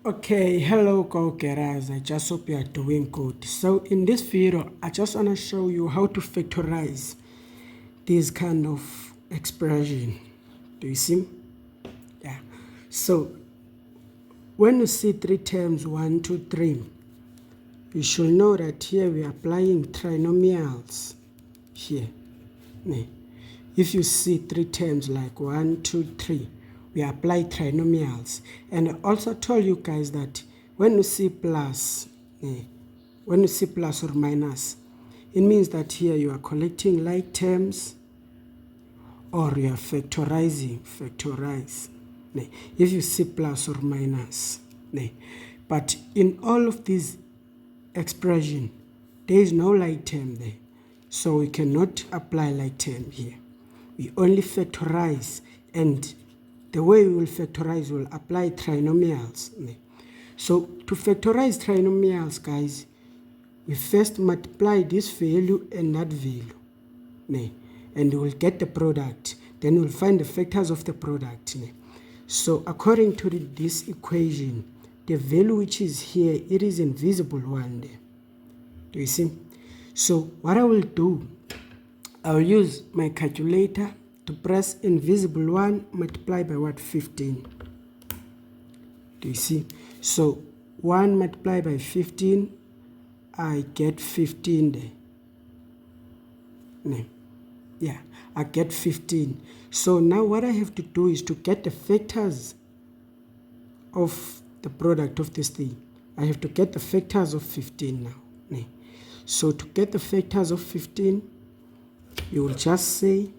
Okay, hello go-getters. I just hope you are doing good. So in this video, I just want to show you how to factorize this kind of expression. Do you see? Yeah. So when you see three terms, 1, 2, 3, you should know that here we are applying trinomials here. If you see three terms like 1, 2, 3, we apply trinomials. And I also told you guys that when you see plus, when you see plus or minus, it means that here you are collecting like terms or you are factorizing, factorize. If you see plus or minus. But in all of these expression, there is no like term there. So we cannot apply like term here. We only factorize, and the way we will factorize, will apply trinomials. So to factorize trinomials, guys, we first multiply this value and that value, and we'll get the product. Then we'll find the factors of the product. So according to this equation, the value which is here, it is invisible one there. Do you see? So what I will do, I will use my calculator to press invisible 1 multiply by what? 15. Do you see? So 1 multiplied by 15, I get 15 there. Yeah, I get 15. So now what I have to do is to get the factors of the product of this thing. I have to get the factors of 15 now. So to get the factors of 15, you will just say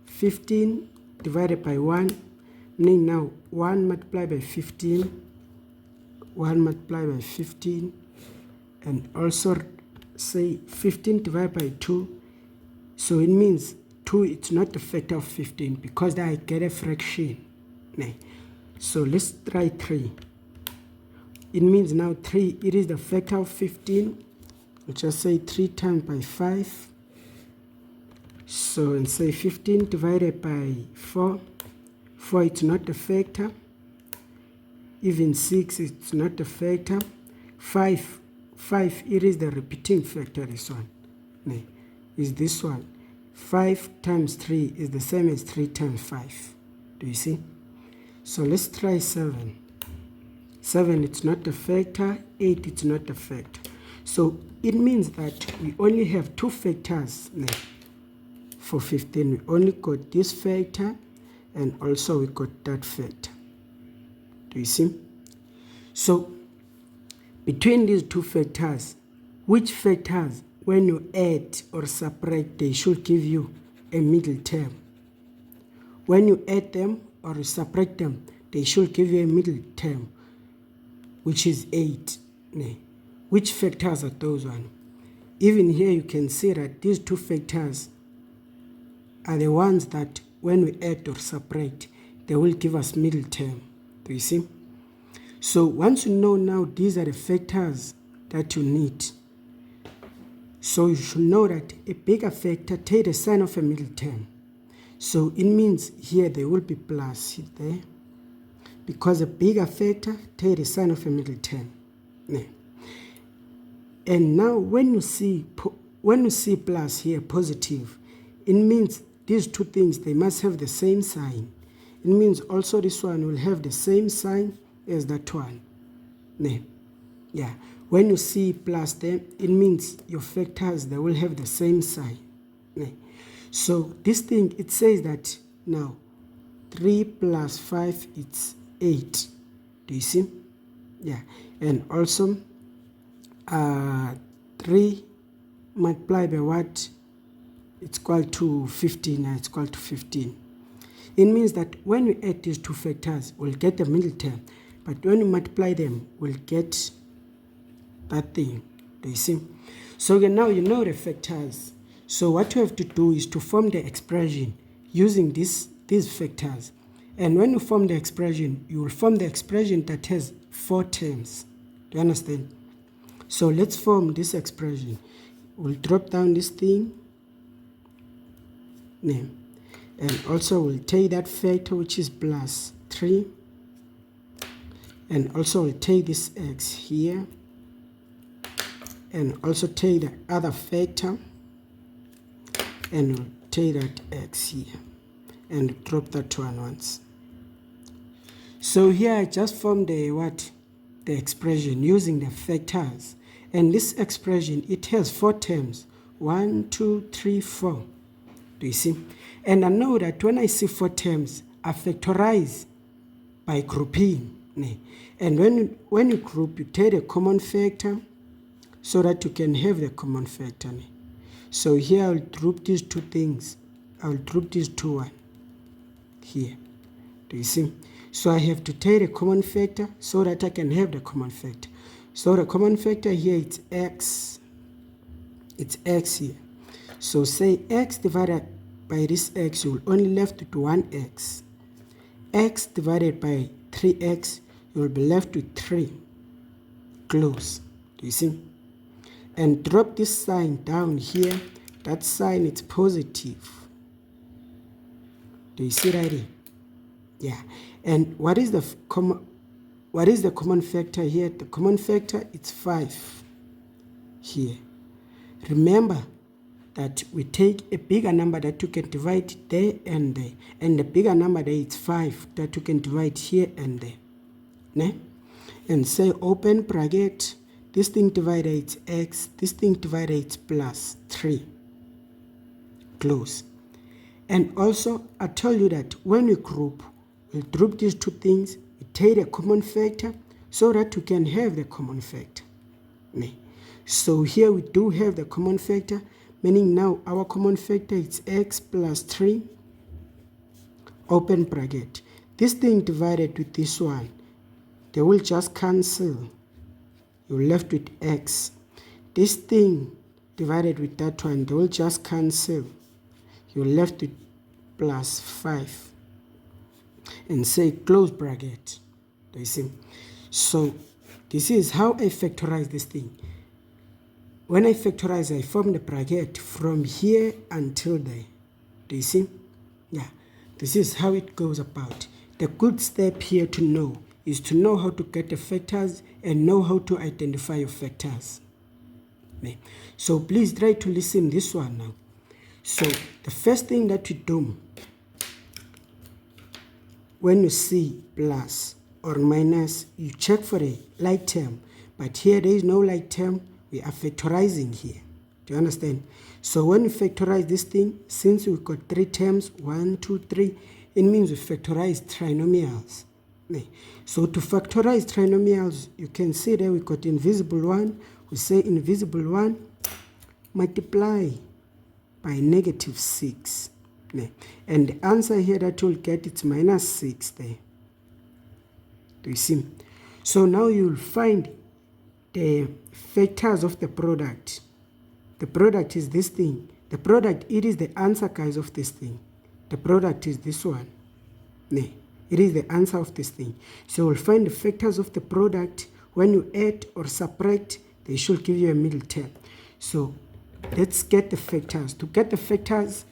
15 divided by 1, meaning now 1 multiplied by 15, 1 multiplied by 15, and also say 15 divided by 2. So it means 2, it's not the factor of 15 because I get a fraction. So let's try 3. It means now 3, it is the factor of 15. We'll just say 3 times by 5. So, and say 15 divided by 4. 4, it's not the factor. Even 6, it's not the factor. 5, it is the repeating factor, this one. Is this one. 5 times 3 is the same as 3 times 5. Do you see? So let's try 7. 7, it's not the factor. 8, it's not the factor. So it means that we only have two factors for 15. We only got this factor and also we got that factor. Do you see? So between these two factors, which factors, when you add or subtract, they should give you a middle term. When you add them or subtract them, they should give you a middle term, which is 8. Which factors are those ones? Even here you can see that these two factors are the ones that when we add or subtract, they will give us middle term. Do you see? So once you know now these are the factors that you need, so you should know that a bigger factor take the sign of a middle term. So it means here there will be plus there, because a bigger factor take the sign of a middle term. And now when you see plus here, positive, it means these two things, they must have the same sign. It means also this one will have the same sign as that one. Yeah. When you see plus there, it means your factors, they will have the same sign. So this thing, it says that now 3 plus 5, it's 8. Do you see? Yeah. And also 3 multiplied by what? It's equal to 15. It's equal to 15. It means that when we add these two factors, we'll get the middle term. But when we multiply them, we'll get that thing. Do you see? So now you know the factors. So what you have to do is to form the expression using these factors. And when you form the expression, you will form the expression that has 4 terms. Do you understand? So let's form this expression. We'll drop down this thing. And also we'll take that factor which is plus 3. And also we'll take this x here, and also take the other factor, and we'll take that x here, and drop that one once. So here I just formed the expression using the factors. And this expression, it has 4 terms. 1, 2, 3, 4. Do you see? And I know that when I see 4 terms, I factorize by grouping. And when you group, you take a common factor so that you can have the common factor. So here I'll group these two things. I'll group these two one here. Do you see? So I have to take a common factor so that I can have the common factor. So the common factor here, it's x. It's x here. So say x divided by this x, you will only left with 1x. X divided by 3x, you will be left with 3. Close. Do you see? And drop this sign down here. That sign is positive. Do you see right here? Yeah. And what is the common factor here? The common factor is 5 here. Remember that we take a bigger number that you can divide there and there. And the bigger number there is 5 that you can divide here and there. Ne? And say open bracket. This thing divided is x. This thing divided is plus 3. Close. And also, I told you that when we group, we'll group these two things, we take a common factor so that you can have the common factor. So here we do have the common factor, meaning now our common factor is x plus 3, open bracket. This thing divided with this one, they will just cancel. You're left with x. This thing divided with that one, they will just cancel. You're left with plus 5. And say close bracket. Do you see? So this is how I factorize this thing. When I factorize, I form the bracket from here until there. Do you see? Yeah. This is how it goes about. The good step here to know is to know how to get the factors and know how to identify your factors. So please try to listen this one now. So the first thing that you do when you see plus or minus, you check for a like term. But here there is no like term. We are factorizing here. Do you understand? So when we factorize this thing, since we've got 3 terms, 1, 2, 3, it means we factorize trinomials. So to factorize trinomials, you can see there we got invisible 1. We say invisible 1 multiply by negative 6. And the answer here that you'll get, it's minus 6 there. Do you see? So now you'll find the factors of the product. The product is this thing. The product, it is the answer, guys, of this thing. The product is this one. It is the answer of this thing. So we'll find the factors of the product. When you add or subtract, they should give you a middle term. So let's get the factors. To get the factors,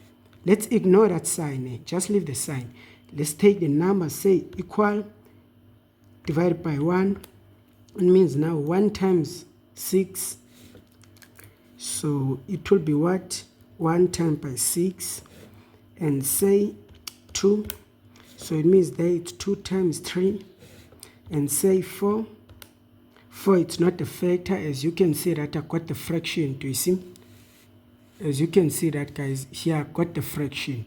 let's ignore that sign. Just leave the sign. Let's take the number, say equal, divided by 1. It means now 1 times 6. So it will be what? 1 times by 6. And say 2. So it means there it's 2 times 3. And say 4. 4, it's not a factor. As you can see that I got the fraction. Do you see? As you can see that, guys, here I got the fraction.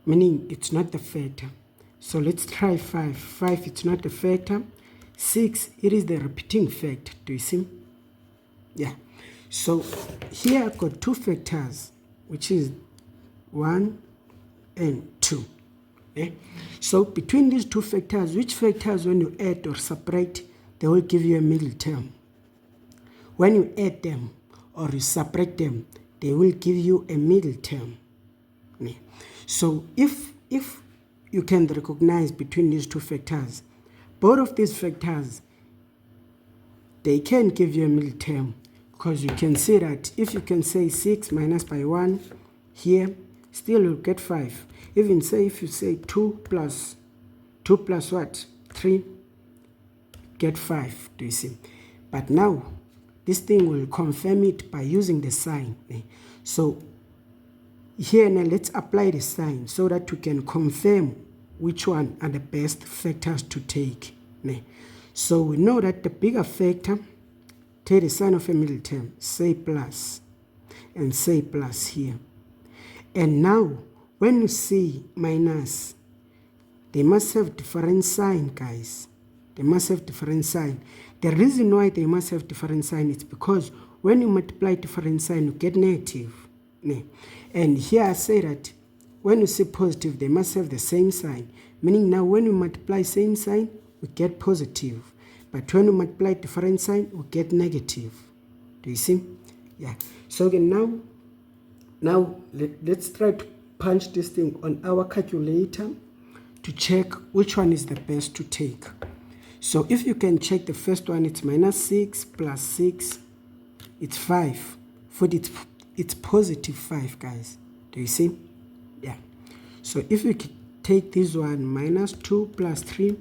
Meaning it's not the factor. So let's try 5. 5, it's not a factor. 6, it is the repeating factor. Do you see? Yeah. So here I got 2 factors, which is 1 and 2. So between these 2 factors, which factors when you add or subtract, they will give you a middle term. When you add them or you subtract them, they will give you a middle term. So if you can recognize between these 2 factors, both of these factors, they can give you a middle term, because you can see that if you can say 6 minus by 1 here, still you'll get 5. Even say if you say 2 plus what? 3, get 5, do you see? But now, this thing will confirm it by using the sign. So, here now let's apply the sign so that we can confirm which one are the best factors to take. So, we know that the bigger factor, take the sign of a middle term, say plus, and say plus here. And now, when you see minus, they must have different sign, guys. They must have different sign. The reason why they must have different sign is because when you multiply different sign, you get negative. And here I say that when you see positive, they must have the same sign. Meaning now when you multiply same sign, we get positive. But when you multiply different sign, we get negative. Do you see? Yeah. So again, now let's try to punch this thing on our calculator to check which one is the best to take. So if you can check the first one, it's minus 6 plus 6, it's 5. For it's positive 5, guys. Do you see? Yeah. So if you take this one, minus 2 plus 3,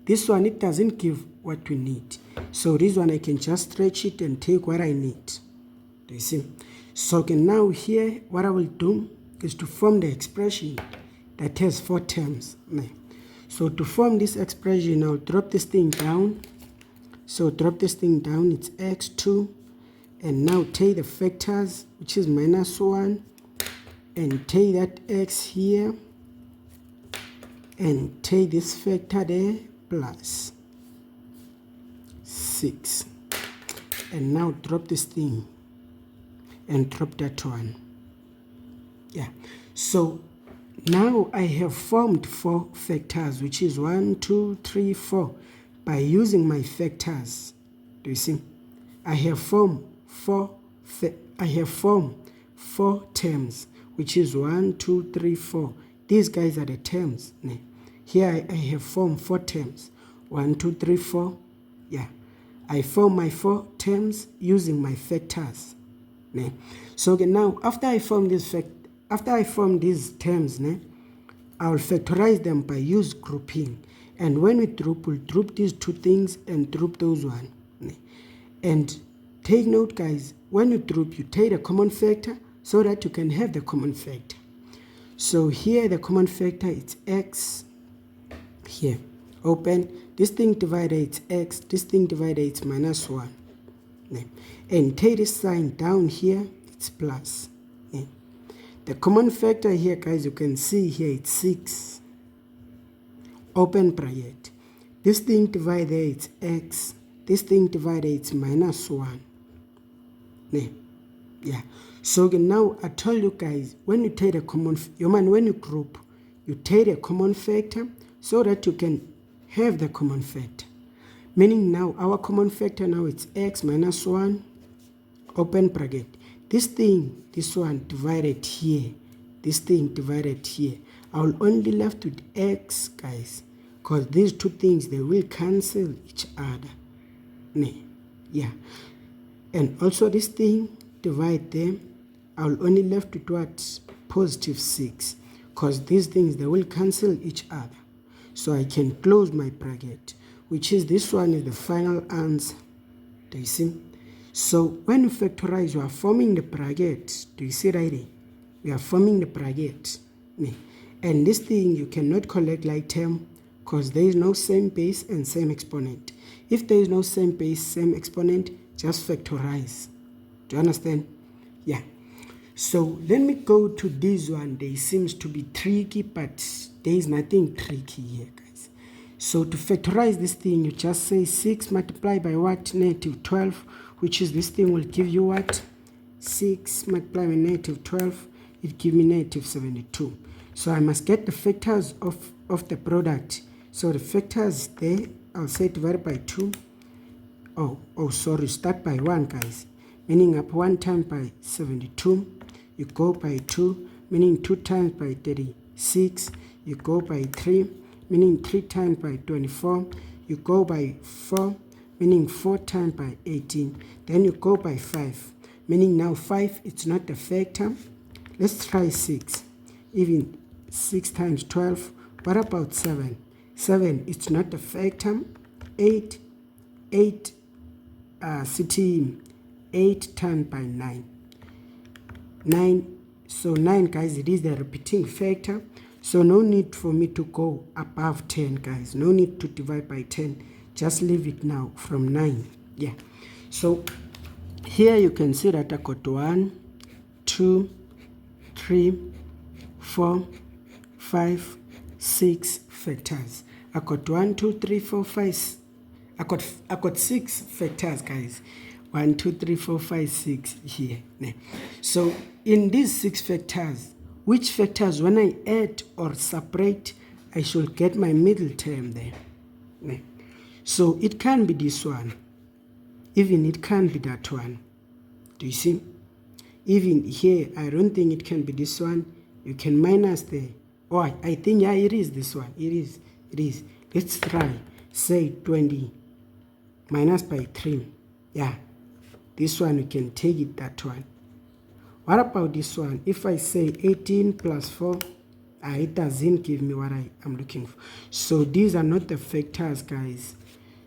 this one, it doesn't give what we need. So this one, I can just stretch it and take what I need. Do you see? So okay, now here, what I will do is to form the expression that has 4 terms. So to form this expression, I'll drop this thing down. So drop this thing down, it's x2. And now take the factors, which is minus 1. And take that x here. And take this factor there, plus 6. And now drop this thing. And drop that one. Yeah. So now I have formed 4 factors, which is 1, 2, 3, 4, by using my factors. Do you see? I have formed 4 terms, which is 1, 2, 3, 4. These guys are the terms. Here I have formed 4 terms. 1, 2, 3, 4. Yeah. I form my 4 terms using my factors. So okay, now after I form these terms, I'll factorize them by use grouping. And when we group, we'll group these 2 things and group those one. And take note, guys, when you group, you take a common factor so that you can have the common factor. So here the common factor is x. Here, open. This thing divided it's x. This thing divided it's minus 1. And take this sign down here, it's plus. The common factor here, guys, you can see here it's 6. Open bracket. This thing divided it's x. This thing divided it's minus 1. Yeah. So now I told you guys, when you take a common, when you group, you take a common factor so that you can have the common factor. Meaning now our common factor now it's x minus 1. Open bracket. This one divided here. This thing divided here. I will only left with x, guys. Because these 2 things, they will cancel each other. Yeah. And also this thing, divide them. I will only left with what? Positive 6. Because these things, they will cancel each other. So I can close my bracket. Which is this one is the final answer. Do you see? So when you factorize, you are forming the bracket. Do you see right there? We are forming the bracket. And this thing you cannot collect like term because there is no same base and same exponent. If there is no same base, same exponent, just factorize. Do you understand? Yeah. So let me go to this one. They seems to be tricky, but there is nothing tricky here, guys. So to factorize this thing, you just say 6 multiplied by what? Negative 12, which is this thing will give you what? 6 multiplied by negative 12, it gives me negative 72. So I must get the factors of the product. So the factors there, I'll say divided by 2. Start by 1, guys. Meaning up 1 times by 72, you go by 2, meaning 2 times by 36, you go by 3, meaning 3 times by 24, you go by 4, meaning 4 times by 18, then you go by 5, meaning now 5, it's not a factor. Let's try 6, even 6 times 12, what about 7? 7, it's not a factor. 8, 8 8 turned by 9. So 9, guys, it is the repeating factor. So no need for me to go above 10, guys. No need to divide by 10. Just leave it now from 9. Yeah. So here you can see that I got 1, 2, 3, 4, 5, 6 factors. I got 1, 2, 3, 4, 5. I got 6 factors, guys. 1, 2, 3, 4, 5, 6 here. So in these 6 factors, which factors, when I add or separate, I should get my middle term there. So it can be this one. Even it can be that one. Do you see? Even here, I don't think it can be this one. You can minus there. Oh, I think, yeah, it is this one. It is. Let's try. Say 20 minus by 3. Yeah. This one, you can take it, that one. What about this one? If I say 18 plus 4, it doesn't give me what I am looking for. So these are not the factors, guys.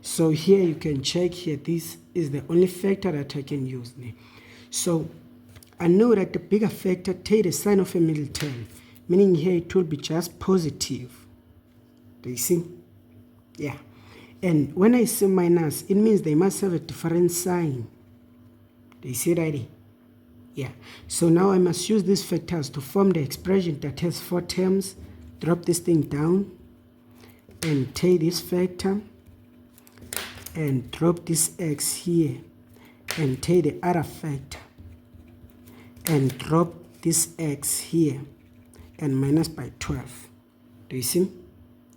So here you can check here. This is the only factor that I can use. So I know that the bigger factor take the sign of a middle term, meaning here it will be just positive. Do you see? Yeah. And when I say minus, it means they must have a different sign. Do you see that? Yeah. So now I must use these factors to form the expression that has 4 terms. Drop this thing down and take this factor and drop this x here and take the other factor and drop this x here and minus by 12. Do you see?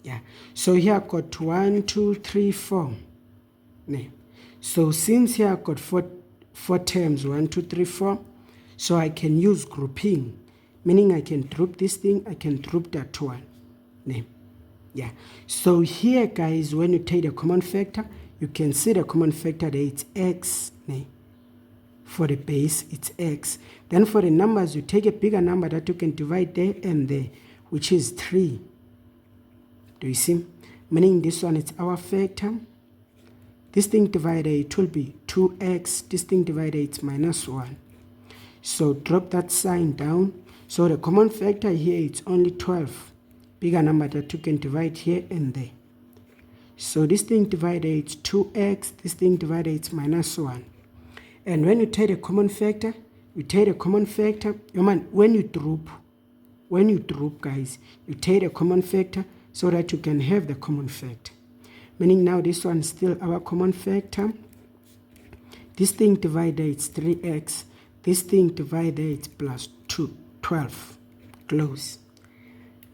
Yeah. So here I got 1, 2, 3, 4. So since here I got 4 terms, 1, 2, 3, 4, so I can use grouping, meaning I can group this thing, I can group that one. Yeah. So here, guys, when you take the common factor, you can see the common factor there, it's x. For the base, it's x. Then for the numbers, you take a bigger number that you can divide there and there, which is 3. Do you see? Meaning this one, it's our factor. This thing divided, it will be 2x. This thing divided, it's minus 1. So drop that sign down. So the common factor here, it's only 12. Bigger number that you can divide here and there. So this thing divided, it's 2x. This thing divided, it's minus 1. And when you take the common factor, when you group, guys, you take the common factor so that you can have the common factor. Meaning now this one is still our common factor. This thing divided, it's 3x. This thing divided, it's plus 12. Close.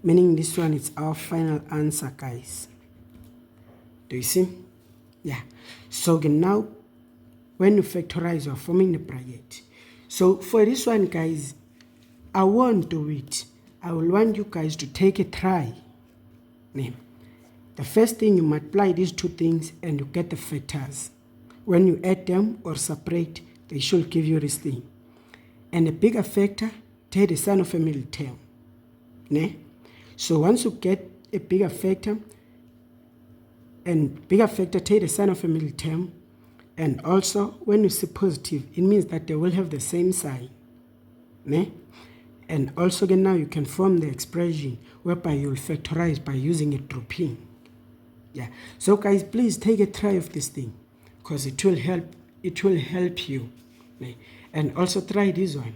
Meaning this one is our final answer, guys. Do you see? Yeah. So now, when you factorize, you're forming the bracket. So for this one, guys, I won't do it. I will want you guys to take a try. The first thing, you multiply these two things and you get the factors. When you add them or separate, they should give you this thing. And a bigger factor, take the sign of a middle term. So once you get a bigger factor, take the sign of a middle term. And also, when you see positive, it means that they will have the same sign. And also, again, now you can form the expression whereby you will factorize by using a grouping. Yeah. So, guys, please take a try of this thing because it will help. It will help you. And also try this one.